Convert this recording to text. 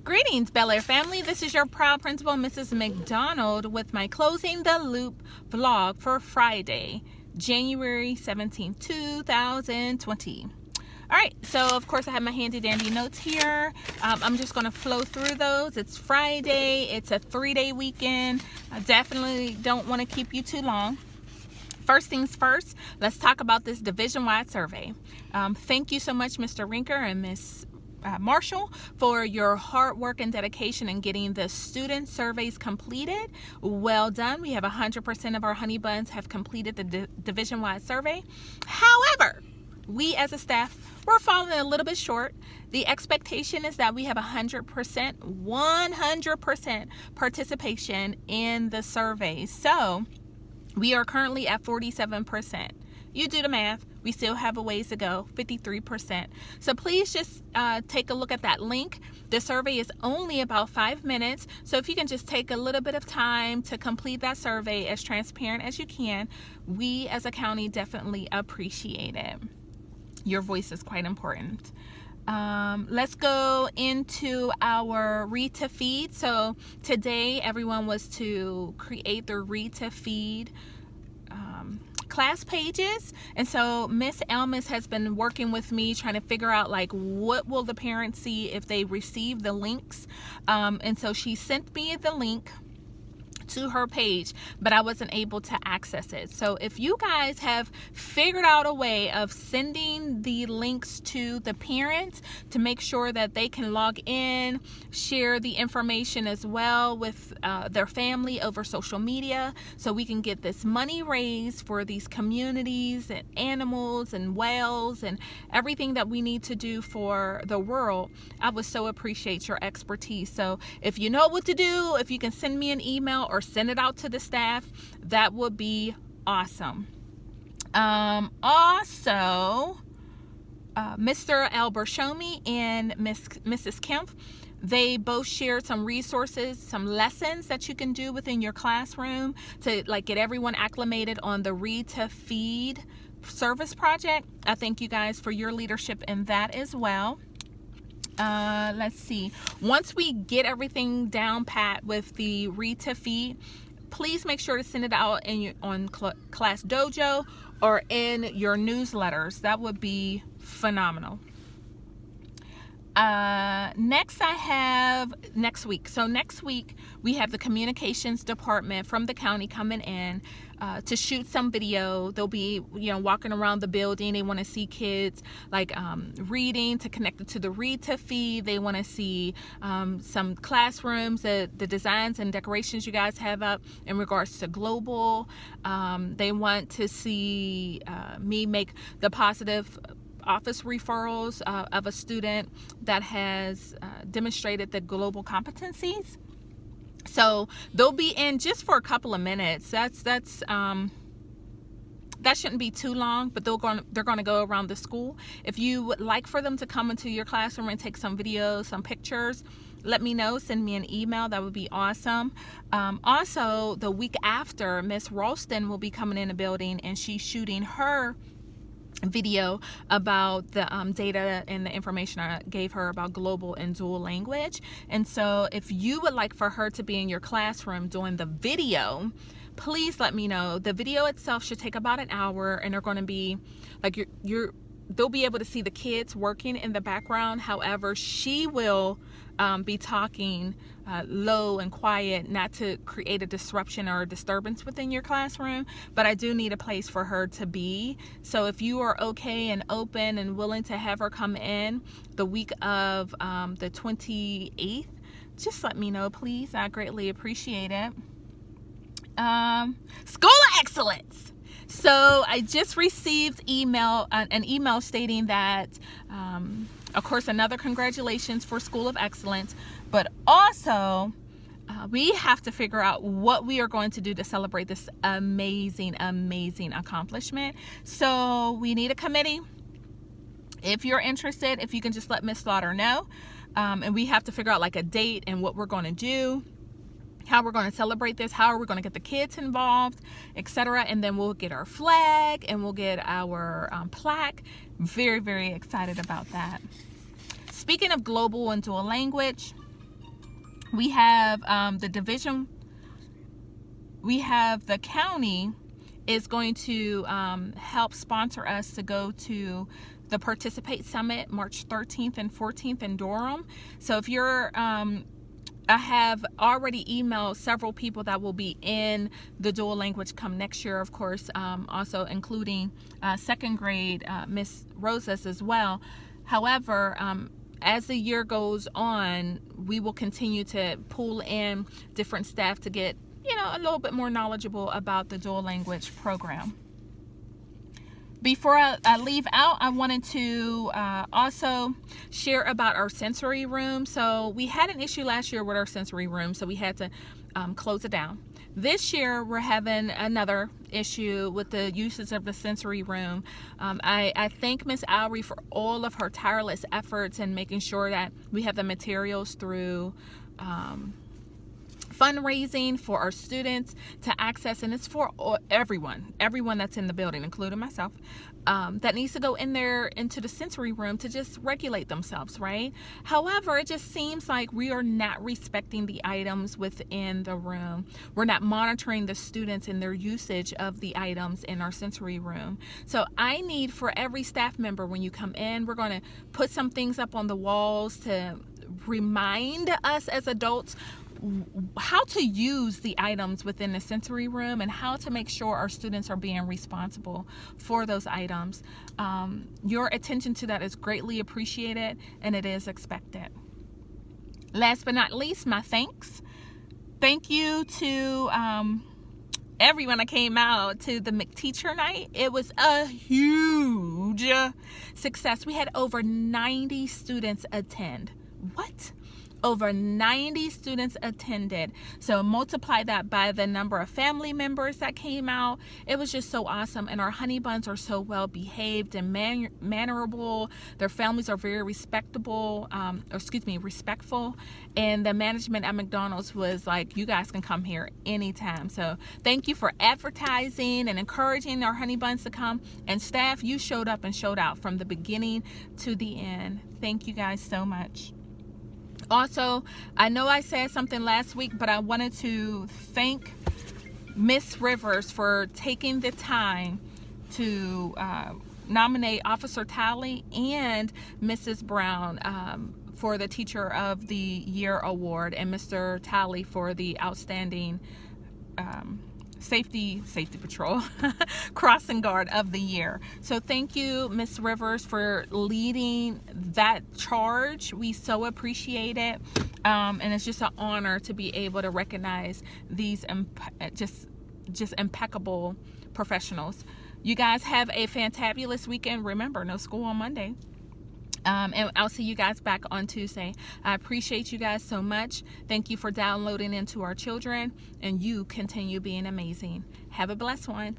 Greetings, Bel Air family. This is your proud principal, Mrs. McDonald, with my Closing the Loop vlog for Friday, January 17th, 2020. All right, so of course I have my handy dandy notes here. I'm just going to flow through those. It's Friday. It's a 3-day weekend. I definitely don't want to keep you too long. First things first, let's talk about this division-wide survey. Thank you so much, Mr. Rinker and Miss Marshall, for your hard work and dedication in getting the student surveys completed. Well done. We have 100% of our honey buns have completed the division-wide survey. However, we as a staff, we're falling a little bit short. The expectation is that we have 100% participation in the survey. So we are currently at 47%. You do the math. We still have a ways to go, 53%. So please just take a look at that link. The survey is only about 5 minutes. So if you can just take a little bit of time to complete that survey as transparent as you can, we as a county definitely appreciate it. Your voice is quite important. Let's go into our read to feed. So today everyone was to create their read to feed class pages, and so Miss Elmis has been working with me trying to figure out like what will the parents see if they receive the links, and so she sent me the link to her page, but I wasn't able to access it. So if you guys have figured out a way of sending the links to the parents to make sure that they can log in, share the information as well with their family over social media, so we can get this money raised for these communities and animals and whales and everything that we need to do for the world, I would so appreciate your expertise. So if you know what to do, if you can send me an email or send it out to the staff, that would be awesome. Also, Mr. Albershomi and Mrs. Kempf, they both shared some resources, some lessons that you can do within your classroom to like get everyone acclimated on the Read to Feed service project. I thank you guys for your leadership in that as well. Let's see. Once we get everything down pat with the Read to Feed, please make sure to send it out on Class Dojo or in your newsletters. That would be phenomenal. Next I have next week. So next week we have the communications department from the county coming in to shoot some video. They'll be, walking around the building. They want to see kids like reading to connect it to the Read to Feed. They want to see some classrooms, the designs and decorations you guys have up in regards to global. They want to see me make the positive office referrals of a student that has demonstrated the global competencies. So they'll be in just for a couple of minutes. That shouldn't be too long, but they're going to go around the school. If you would like for them to come into your classroom and take some videos, some pictures, let me know. Send me an email. That would be awesome. Also, the week after, Miss Ralston will be coming in the building, and she's shooting her video about the data and the information I gave her about global and dual language. And so if you would like for her to be in your classroom doing the video, please let me know. The video itself should take about an hour, and they're going to be like they'll be able to see the kids working in the background. However, she will be talking low and quiet, not to create a disruption or a disturbance within your classroom, but I do need a place for her to be. So if you are okay and open and willing to have her come in the week of the 28th, just let me know, please. I greatly appreciate it. School of Excellence. So I just received an email stating that, of course, another congratulations for School of Excellence, but also we have to figure out what we are going to do to celebrate this amazing accomplishment. So we need a committee. If you're interested, if you can just let Miss Slaughter know, and we have to figure out like a date and what we're going to do, how we're going to celebrate this, how are we going to get the kids involved, etc. And then we'll get our flag and we'll get our plaque. Very excited about that. Speaking of global and dual language, We have the county is going to help sponsor us to go to the Participate Summit March 13th and 14th in Durham. So if you're I have already emailed several people that will be in the dual language come next year, of course, also including second grade Miss Rosas as well. However, as the year goes on, we will continue to pull in different staff to get, a little bit more knowledgeable about the dual language program. Before I leave out, I wanted to also share about our sensory room. So we had an issue last year with our sensory room, so we had to close it down. This year, we're having another issue with the usage of the sensory room. I thank Miss Alry for all of her tireless efforts in making sure that we have the materials through fundraising for our students to access, and it's for everyone that's in the building, including myself, that needs to go in there into the sensory room to just regulate themselves, right? However, it just seems like we are not respecting the items within the room. We're not monitoring the students and their usage of the items in our sensory room. So I need for every staff member, when you come in, we're going to put some things up on the walls to remind us as adults how to use the items within the sensory room and how to make sure our students are being responsible for those items. Your attention to that is greatly appreciated, and it is expected. Last but not least, my thanks. Thank you to everyone that came out to the McTeacher Night. It was a huge success. We had over 90 students attend. What? Over 90 students attended. So multiply that by the number of family members that came out. It was just so awesome. And our honey buns are so well behaved and mannerable. Their families are very respectful. And the management at McDonald's was like, you guys can come here anytime. So thank you for advertising and encouraging our honey buns to come. And staff, you showed up and showed out from the beginning to the end. Thank you guys so much. Also, I know I said something last week, but I wanted to thank Miss Rivers for taking the time to nominate Officer Talley and Mrs. Brown for the Teacher of the Year award, and Mr. Talley for the outstanding safety patrol crossing guard of the year. So thank you, Miss Rivers, for leading that charge. We so appreciate it, and it's just an honor to be able to recognize these just impeccable professionals. You guys have a fantabulous weekend. Remember, no school on Monday. And I'll see you guys back on Tuesday. I appreciate you guys so much. Thank you for downloading into our children, and you continue being amazing. Have a blessed one.